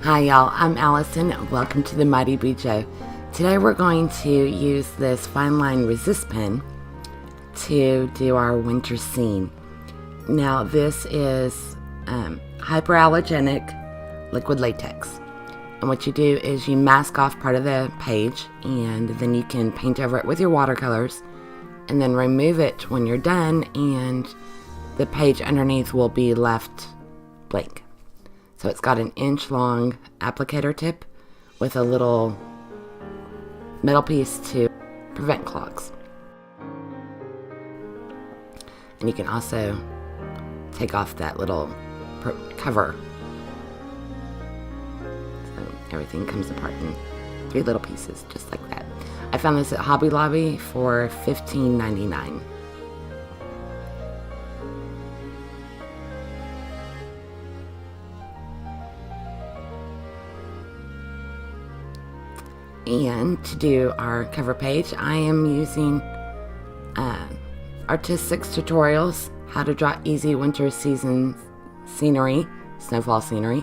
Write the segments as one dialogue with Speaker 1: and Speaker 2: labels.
Speaker 1: Hi y'all, I'm Allison. Welcome to the Mighty BJ. Today we're going to use this Fineline resist pen to do our winter scene. Now this is hyperallergenic liquid latex. And what you do is you mask off part of the page and then you can paint over it with your watercolors and then remove it when you're done and the page underneath will be left blank. So it's got an inch long applicator tip with a little metal piece to prevent clogs. And you can also take off that little cover. So everything comes apart in 3 little pieces, just like that. I found this at Hobby Lobby for $15.99. And to do our cover page, I am using Artistics Tutorials, How to Draw Easy Winter Season Scenery, Snowfall Scenery,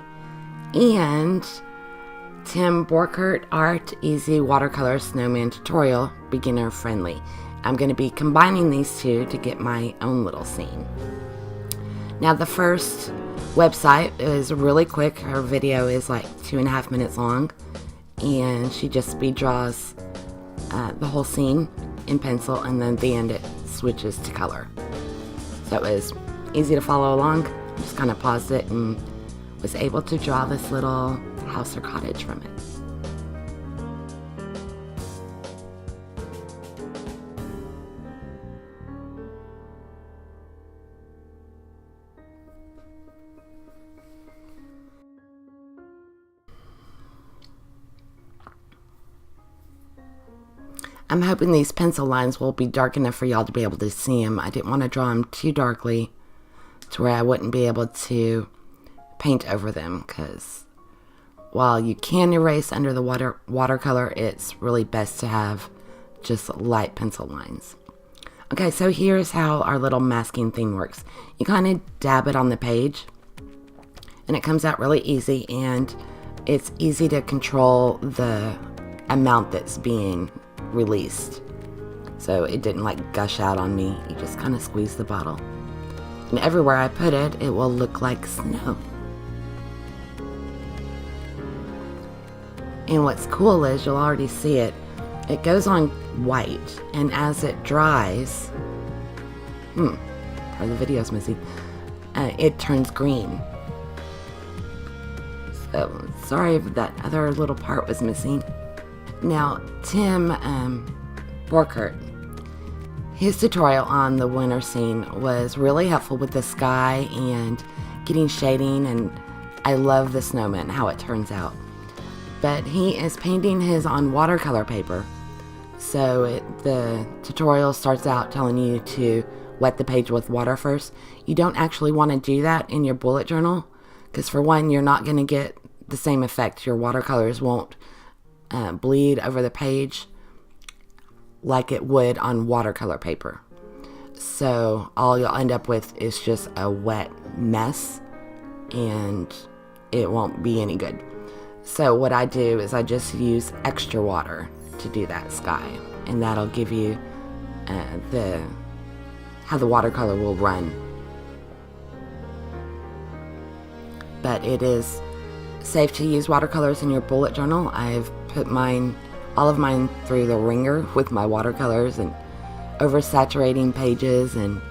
Speaker 1: and Tim Borkert Art Easy Watercolor Snowman Tutorial, Beginner Friendly. I'm going to be combining these two to get my own little scene. Now the first website is really quick. Her video is like 2.5 minutes long. And she just speed draws the whole scene in pencil, and then at the end it switches to color. So it was easy to follow along. Just kind of paused it and was able to draw this little house or cottage from it. I'm hoping these pencil lines will be dark enough for y'all to be able to see them. I didn't want to draw them too darkly to where I wouldn't be able to paint over them, because while you can erase under the watercolor, it's really best to have just light pencil lines. Okay, so here's how our little masking thing works. You kind of dab it on the page and it comes out really easy, and it's easy to control the amount that's being released, so it didn't like gush out on me. You just kind of squeeze the bottle, and everywhere I put it, it will look like snow. And what's cool is you'll already see it. It goes on white, and as it dries, part of the video's missing. It turns green. So sorry if that other little part was missing. Now, Tim Borkert, his tutorial on the winter scene was really helpful with the sky and getting shading, and I love the snowman, how it turns out. But he is painting his on watercolor paper, so the tutorial starts out telling you to wet the page with water first. You don't actually want to do that in your bullet journal, because for one, you're not going to get the same effect. Your watercolors won't bleed over the page like it would on watercolor paper. So all you'll end up with is just a wet mess, and it won't be any good. So what I do is I just use extra water to do that sky, and that'll give you how the watercolor will run. But it is safe to use watercolors in your bullet journal. I've put all of mine through the ringer with my watercolors and oversaturating pages, and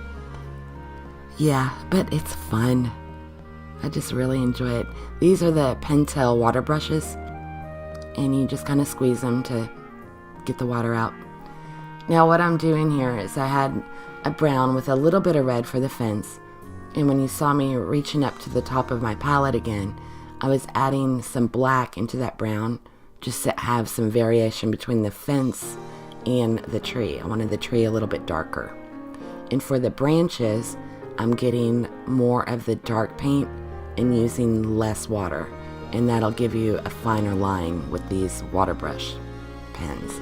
Speaker 1: yeah, but it's fun. I just really enjoy it. These are the Pentel water brushes, and you just kind of squeeze them to get the water out. Now what I'm doing here is I had a brown with a little bit of red for the fence, and when you saw me reaching up to the top of my palette again, I was adding some black into that brown just to have some variation between the fence and the tree. I wanted the tree a little bit darker. And for the branches, I'm getting more of the dark paint and using less water, and that'll give you a finer line with these water brush pens.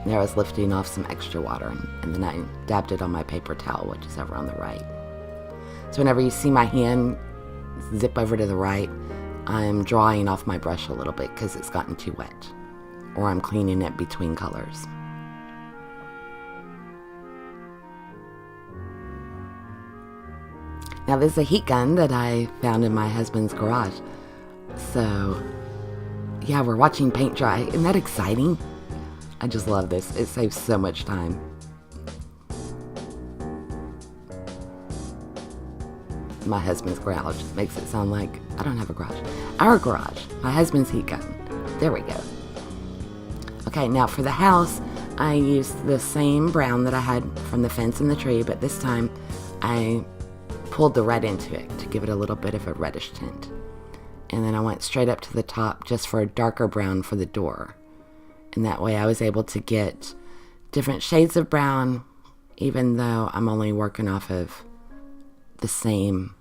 Speaker 1: There I was lifting off some extra water, and then I dabbed it on my paper towel, which is over on the right. So whenever you see my hand zip over to the right, I'm drying off my brush a little bit because it's gotten too wet, or I'm cleaning it between colors. Now this is a heat gun that I found in my husband's garage. So yeah, we're watching paint dry. Isn't that exciting? I just love this. It saves so much time. My husband's garage makes it sound like I don't have a garage. Our garage. My husband's heat gun. There we go. Okay, now for the house, I used the same brown that I had from the fence and the tree, but this time I pulled the red into it to give it a little bit of a reddish tint. And then I went straight up to the top just for a darker brown for the door. And that way I was able to get different shades of brown, even though I'm only working off of the same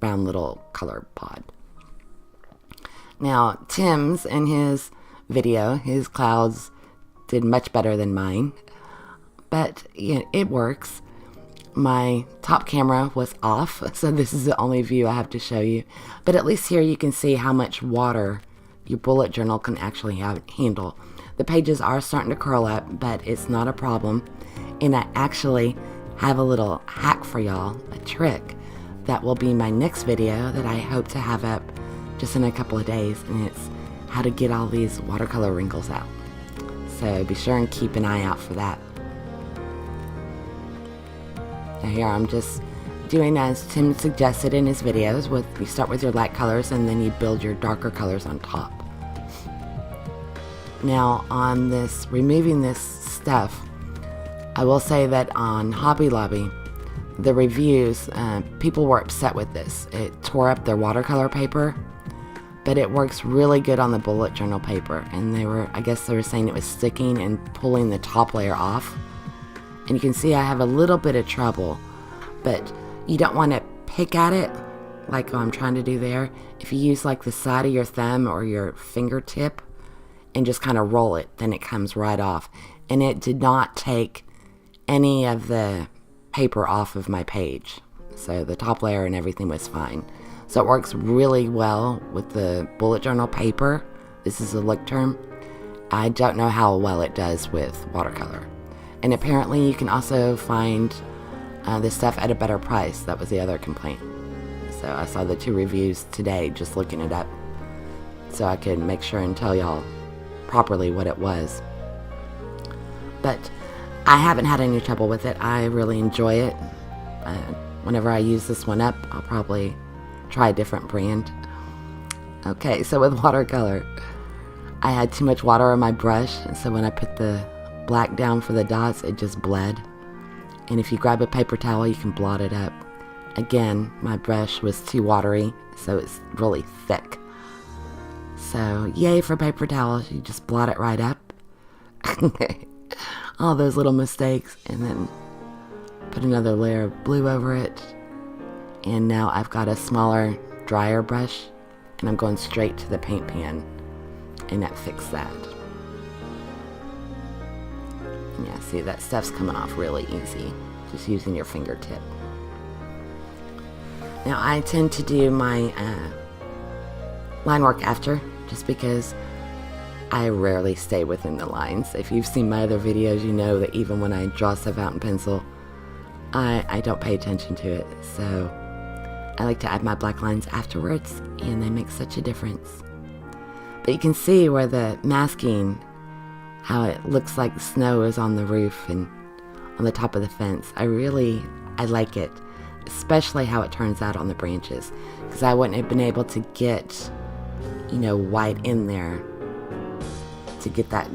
Speaker 1: brown little color pod. Now, Tim's in his video, his clouds did much better than mine, but yeah, it works. My top camera was off, so this is the only view I have to show you. But at least here you can see how much water your bullet journal can actually handle. The pages are starting to curl up, but it's not a problem. And I actually have a little hack for y'all, a trick, that will be my next video that I hope to have up just in a couple of days. And it's how to get all these watercolor wrinkles out. So be sure and keep an eye out for that. Now here I'm just doing as Tim suggested in his videos. You start with your light colors and then you build your darker colors on top. Now on this, removing this stuff, I will say that on Hobby Lobby, the reviews, people were upset with this. It tore up their watercolor paper, but it works really good on the bullet journal paper. And I guess they were saying it was sticking and pulling the top layer off. And you can see I have a little bit of trouble, but you don't want to pick at it like I'm trying to do there. If you use like the side of your thumb or your fingertip and just kind of roll it, then it comes right off. And it did not take any of the paper off of my page. So the top layer and everything was fine. So it works really well with the bullet journal paper. This is a Leuchtturm. I don't know how well it does with watercolor. And apparently you can also find this stuff at a better price. That was the other complaint. So I saw the 2 reviews today just looking it up, so I could make sure and tell y'all properly what it was. But I haven't had any trouble with it. I really enjoy it. Whenever I use this one up, I'll probably try a different brand. Okay, so with watercolor, I had too much water on my brush, and so when I put the black down for the dots, it just bled. And if you grab a paper towel, you can blot it up. Again, my brush was too watery, so it's really thick. So yay for paper towels, you just blot it right up. All those little mistakes, and then put another layer of blue over it. And now I've got a smaller, drier brush, and I'm going straight to the paint pan, and that fixed that. Yeah, see, that stuff's coming off really easy, just using your fingertip. Now, I tend to do my line work after, just because I rarely stay within the lines. If you've seen my other videos, you know that even when I draw stuff out in pencil, I don't pay attention to it. So I like to add my black lines afterwards, and they make such a difference. But you can see where the masking, how it looks like snow is on the roof and on the top of the fence. I like it, especially how it turns out on the branches, because I wouldn't have been able to get, white in there to get that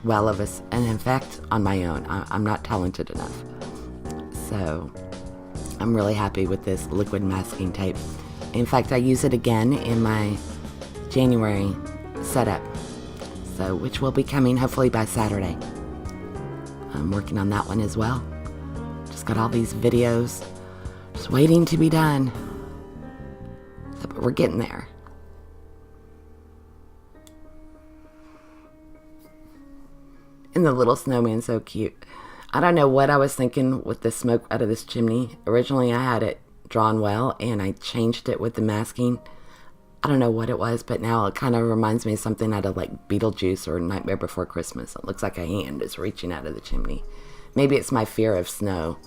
Speaker 1: well of an effect on my own. I'm not talented enough. So I'm really happy with this liquid masking tape. In fact, I use it again in my January setup, which will be coming hopefully by Saturday. I'm working on that one as well. Just got all these videos just waiting to be done. But we're getting there. And the little snowman's so cute. I don't know what I was thinking with the smoke out of this chimney. Originally I had it drawn well and I changed it with the masking. I don't know what it was, but now it kind of reminds me of something out of like Beetlejuice or Nightmare Before Christmas. It looks like a hand is reaching out of the chimney. Maybe it's my fear of snow.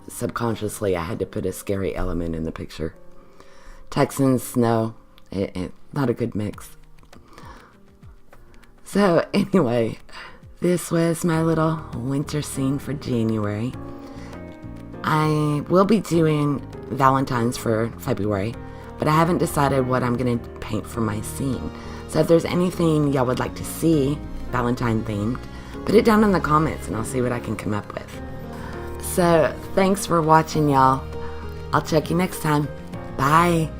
Speaker 1: Subconsciously, I had to put a scary element in the picture. Texans, snow, not a good mix. So anyway, this was my little winter scene for January. I will be doing Valentine's for February, but I haven't decided what I'm going to paint for my scene. So if there's anything y'all would like to see Valentine themed, put it down in the comments and I'll see what I can come up with. So thanks for watching, y'all. I'll check you next time. Bye.